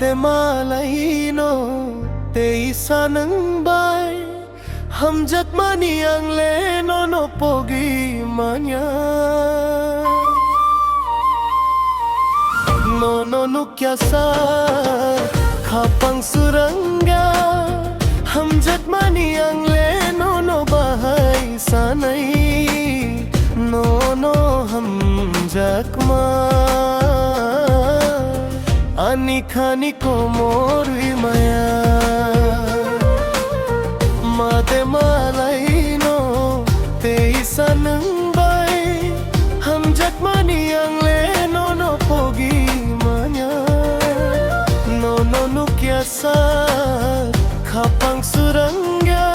Made malay no te isa ng bay hamjak mani ang leno no pogi manya no kya sa khapang suranga hamjak mani ang leno no bahay sanay no hamjak ma ani khani ko morui maya mate malay no te isa nang bay hamjak mani ang leno no pogi manya no kya sa khapang suranga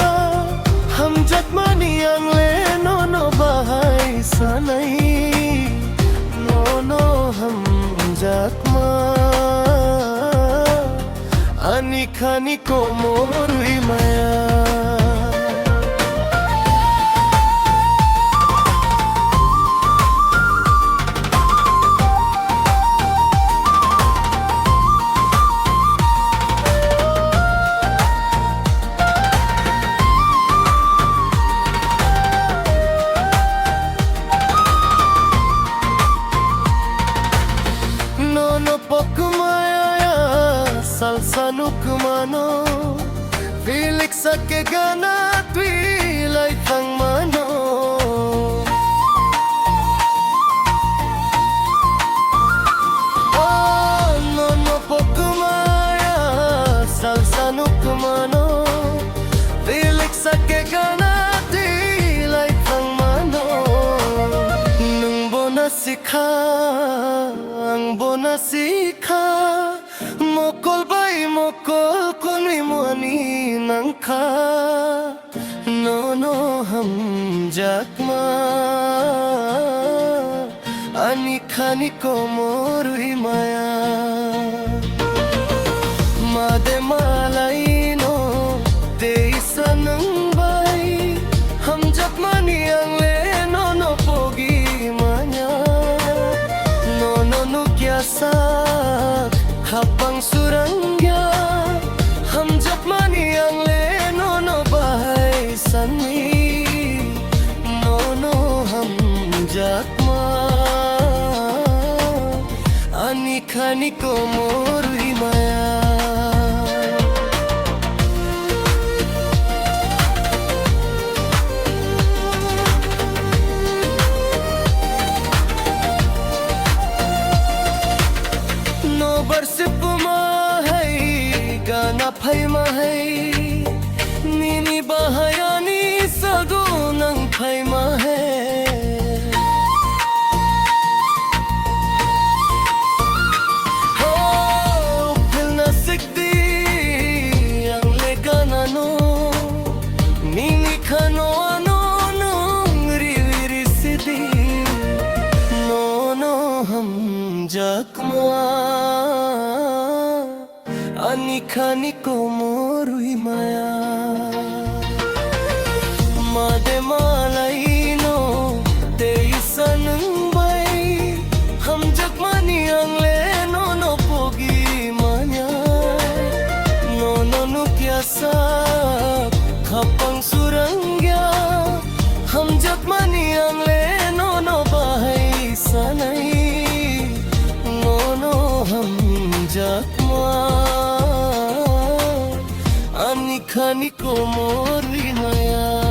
hamjak mani ang leno no bahay sanay no hamjak ma ani khani ko morui maya no pokmaya salsa nukmano Felix ke gana twilay thang mano no pokmaya salsa nukmano Felix ke gana twilay thang mano nung bonasikha ang bonasikha mokol bay mokol koni muani nangkha no hamjak ma ani khani ko morui maya made malay no te isa nang bay hamjak mani ang leno no pogi manya no kya sa khapang suranga hamjak mani ang leno no bahay sanmi no hamjak ma ani khani ko morui maya बरसिप है गाना फैमा है निनी बहायानी सगो नंग फैमा है हो fill न सिकती अंगले गाना no निनी खनो अनो नंगरी विरी सिदी no hamjak ma ani khani ko morui maya made malay no te isa nang bay hamjak mani ang leno no pogi manya no kya sa khapang suranga hamjak mani ang leno no bahay sanay no hamjak ma ani khani ko morui maya